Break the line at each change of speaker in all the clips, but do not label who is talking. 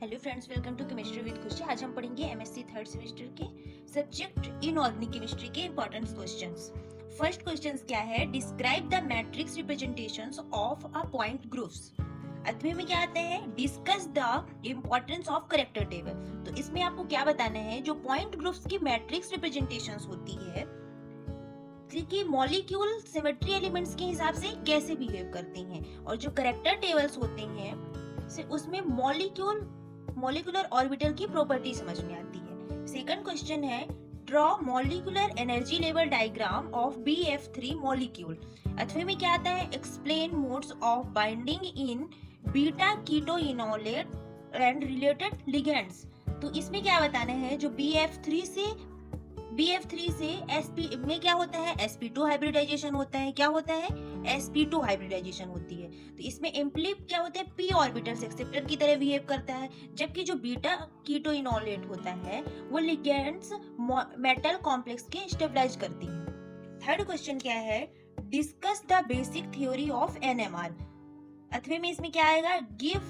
Hello friends, welcome to chemistry with Khushi. आज हम पढ़ेंगे एमएससी थर्ड सेमेस्टर के सब्जेक्ट इनऑर्गेनिक केमिस्ट्री के इंपॉर्टेंट क्वेश्चंस। फर्स्ट क्वेश्चंस क्या है? Describe the matrix representations of a point groups. अथवे में क्या आता है? Discuss the importance of character table. तो इसमें आपको क्या बताना है? जो पॉइंट ग्रुप्स की मैट्रिक्स रिप्रेजेंटेशंस होती है कि मॉलिक्यूल सिमेट्री एलिमेंट्स के हिसाब से कैसे बिहेव करती हैं, और जो करेक्टर टेबल्स होते हैं से उसमें मॉलिक्यूलर ऑर्बिटल की प्रॉपर्टी समझ में आती है। सेकंड क्वेश्चन है, draw molecular energy level diagram of BF3 molecule. अथवे में क्या आता है? Explain modes of binding in beta ketoenolate and related ligands. तो इसमें क्या बताना है? जो BF3 से sp में क्या होता है? sp2 हाइब्रिडाइजेशन होता है। क्या होता है? sp2 हाइब्रिडाइजेशन होती है। तो इसमें इम्प्लिप क्या होता है? p ऑर्बिटल एक्सेप्टर की तरह बिहेव करता है, जबकि जो बीटा कीटोइनोलेट होता है वो लिगेंड्स मेटल कॉम्प्लेक्स के स्टेबलाइज करती है। थर्ड क्वेश्चन क्या है? Discuss the basic theory of NMR। अथवे में इसमें क्या आएगा? Give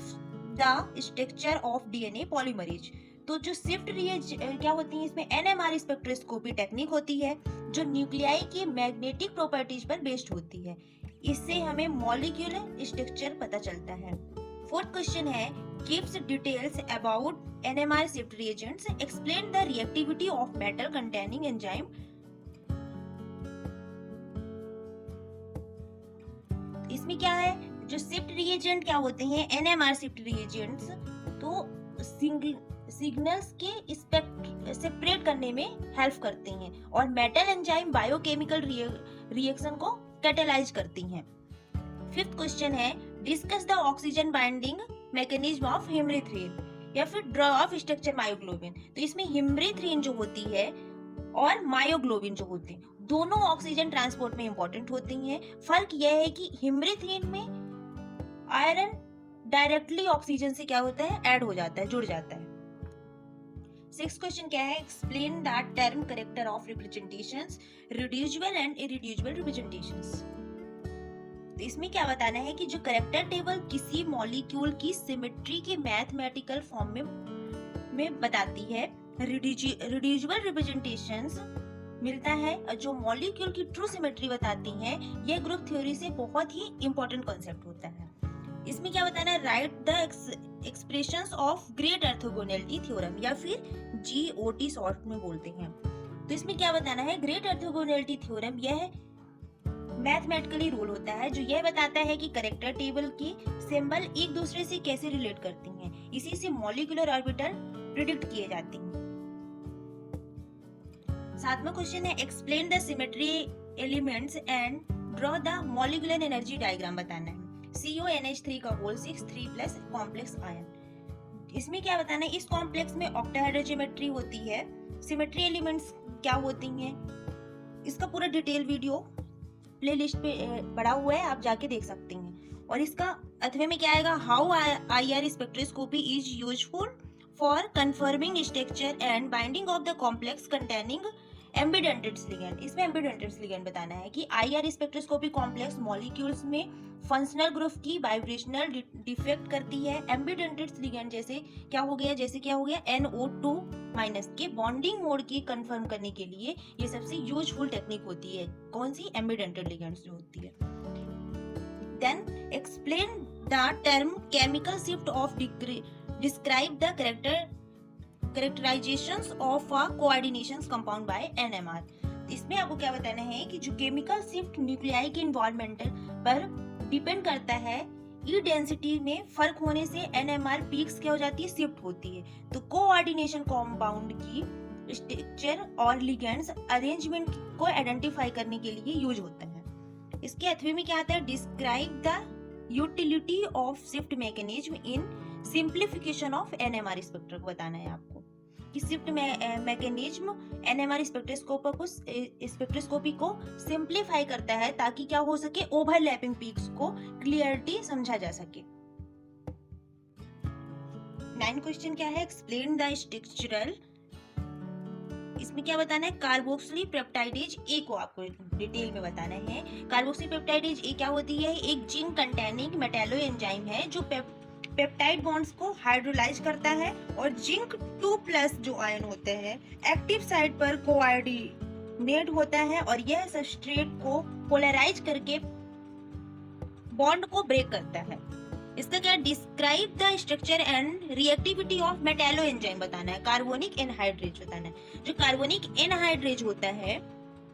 the structure of DNA polymerase. तो जो शिफ्ट क्या होती है इसमें? NMR स्पेक्ट्रोस्कोपी टेक्निक होती है जो न्यूक्लियाई की मैग्नेटिक प्रॉपर्टीज पर बेस्ड होती है। इससे हमें मॉलिक्यूलर स्ट्रक्चर पता चलता है। फोर्थ क्वेश्चन है, gives details about NMR shift reagents, explain the reactivity of metal containing enzyme. इसमें क्या है? जो शिफ्ट रिएजेंट क्या होते हैं? NMR शिफ्ट रिएजेंट्स तो सिग्नल्स के सेपरेट करने में हेल्प करते हैं, और मेटल एंजाइम बायोकेमिकल रिएक्शन को कैटेलाइज करती हैं। फिफ्थ क्वेश्चन है, discuss the oxygen binding mechanism of hemerythrin, या फिर ड्रॉ ऑफ स्ट्रक्चर मायोग्लोबिन। तो इसमें हिमरीथ्रीन जो होती है और मायोग्लोबिन जो होते हैं दोनों ऑक्सीजन ट्रांसपोर्ट में इंपॉर्टेंट होती हैं। फर्क यह है कि हिमरीथ्रीन में आयरन डायरेक्टली ऑक्सीजन से क्या होता है? ऐड हो जाता है, जुड़ जाता है। सिक्स क्वेश्चन क्या है? Explain the term character of representations, reducible and irreducible representations. तो इसमें क्या बताना है कि जो करेक्टर टेबल किसी मॉलिक्यूल की सिमेट्री के मैथमेटिकल फॉर्म में बताती है, रिड्यूसिबल रिप्रेजेंटेशंस मिलता है, और जो मॉलिक्यूल की ट्रू सिमेट्री बताती हैं, यह ग्रुप थ्योरी से बहुत ही इंपॉर्टेंट कॉन्सेप्ट होता है। इसमें क्या बताना है? Right the expressions of great orthogonality theorem, या फिर GOT शॉर्ट में बोलते हैं। तो इसमें क्या बताना है? ग्रेट ऑर्थोगोनैलिटी थ्योरम यह मैथमेटिकली रूल होता है जो यह बताता है कि करेक्टर टेबल की सिंबल एक दूसरे से कैसे रिलेट करती हैं। इसी से मॉलिक्यूलर ऑर्बिटल प्रिडिक्ट किए जाते हैं। सातवां क्वेश्चन है, explain the symmetry elements and draw the molecular energy diagram बताना है। CONH3 का होल 6 3+ कॉम्प्लेक्स आयन। इसमें क्या बताना है? इस कॉम्प्लेक्स में ऑक्टाहेड्रल ज्योमेट्री होती है। सिमेट्री एलिमेंट्स क्या होती हैं, इसका पूरा डिटेल वीडियो प्लेलिस्ट पे पड़ा हुआ है, आप जाके देख सकते हैं। और इसका अथवे में क्या आएगा? How IR spectroscopy is useful for confirming structure and binding of the complex containing ambidentates ligand. इसमें एम्बिडेंटेड्स लिगेंड बताना है कि IR स्पेक्ट्रोस्कोपी कॉम्प्लेक्स मॉलिक्यूल्स में फंक्शनल ग्रुप की वाइब्रेशनल डिफेक्ट करती है। एम्बिडेंटेड्स लिगेंड जैसे क्या हो गया? NO2- के बॉन्डिंग मोड की कंफर्म करने के लिए ये सबसे यूजफुल टेक्निक होती है। कौन सी? एम्बिडेंटेड लिगेंड्स जो होती है। Then explain the term chemical shift of describe the characterizations of a coordination compound by NMR। इसमें आपको क्या बताना है कि जो केमिकल शिफ्ट न्यूक्लियाई के इन्वॉल्वमेंट पर डिपेंड करता है, ई डेंसिटी में फर्क होने से NMR पीक्स क्या हो जाती है? शिफ्ट होती है। तो कोऑर्डिनेशन कंपाउंड की स्ट्रक्चर और लिगेंड्स अरेंजमेंट को आइडेंटिफाई करने के लिए यूज होता है। इसके अथवे में क्या आता है? Describe the utility of shift mechanism in simplification of NMR spectrum बताना है आपको कि शिफ्ट मैकेनिज्म NMR स्पेक्ट्रोस्कोपी को सिंप्लीफाई करता है ताकि क्या हो सके? ओवरलैपिंग पीक्स को क्लियरिटी समझा जा सके। 9 क्वेश्चन क्या है? Explain the structural. इसमें क्या बताना है? कार्बोक्सिल पेप्टाइडेज ए को आपको डिटेल में बताना है। कार्बोक्सिल पेप्टाइडेज ए क्या होती है? एक जिंक कंटेनिंग मेटालो एंजाइम है जो पेप्टाइड बॉन्ड्स को हाइड्रोलाइज करता है और जिंक 2+ जो आयन होते हैं एक्टिव साइट पर कोऑर्डिनेट होता है और यह सबस्ट्रेट को पोलराइज करके बॉन्ड को ब्रेक करता है। इसका क्या, describe the structure and reactivity of metallo enzyme बताना है, कार्बोनिक एनहाइड्रेज बताना है। जो कार्बोनिक एनहाइड्रेज होता है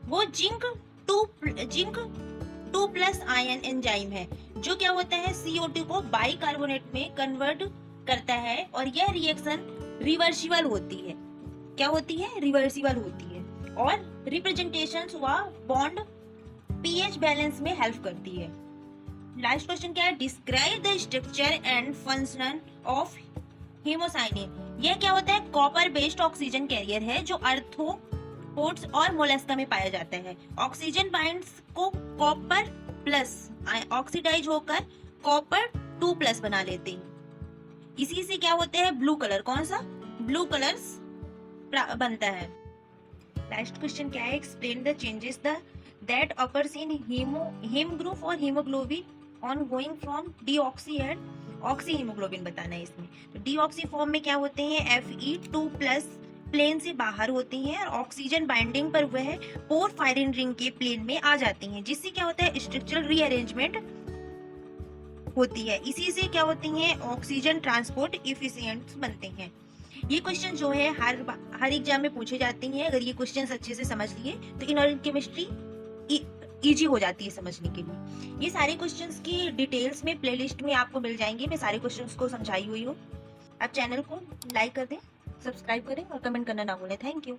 वो जिंक 2+ आयन एंजाइम है, जो क्या होता है CO2 को बाइकार्बोनेट में कन्वर्ट करता है और यह रिएक्शन रिवर्सिबल होती है। क्या होती है? रिवर्सिबल होती है और रिप्रेजेंटेशंस व बॉन्ड pH बैलेंस में हेल्प करती है। लास्ट क्वेश्चन क्या है, describe the structure and function of haemocyanin. यह क्या होता है? कॉपर बेस्ड ऑक्सीजन कैरियर है जो आर्थ्रोपोड्स और मोलस्का में पाया जाता है। ऑक्सीजन बाइंड्स को कॉपर प्लस ऑक्सीडाइज होकर कॉपर 2+ बना लेते हैं। इसी से क्या होते हैं? ब्लू कलर, कौन सा? ब्लू कलर्स बनता है। लास्ट क्वेश्चन क्या है, explain the changes that occurs in haem group और haemoglobin on going from deoxy and oxy haemoglobin बताना है इसमें। तो डीऑक्सी फॉर्म में क्या होते हैं? Fe2+ प्लेन से बाहर होती हैं और ऑक्सीजन बाइंडिंग पर वह पोरफायरिन रिंग के प्लेन में आ जाती हैं, जिससे क्या होता है? स्ट्रक्चरल रीअरेंजमेंट होती है। इसी से क्या होती हैं? ऑक्सीजन ट्रांसपोर्ट इफिशिएंट बनते हैं। ये क्वेश्चन जो है हर एग्जाम में पूछे जाते हैं। अगर ये क्वेश्चन अच्छे से समझ लिए तो इनऑर्गेनिक केमिस्ट्री इजी हो जाती है समझने के लिए। ये सारे क्वेश्चंस की डिटेल्स में प्लेलिस्ट में आपको मिल जाएंगे। मैं सारे क्वेश्चंस को समझाई हुई हूँ। आप चैनल को लाइक कर दें, सब्सक्राइब करें और कमेंट करना ना भूलें। Thank you.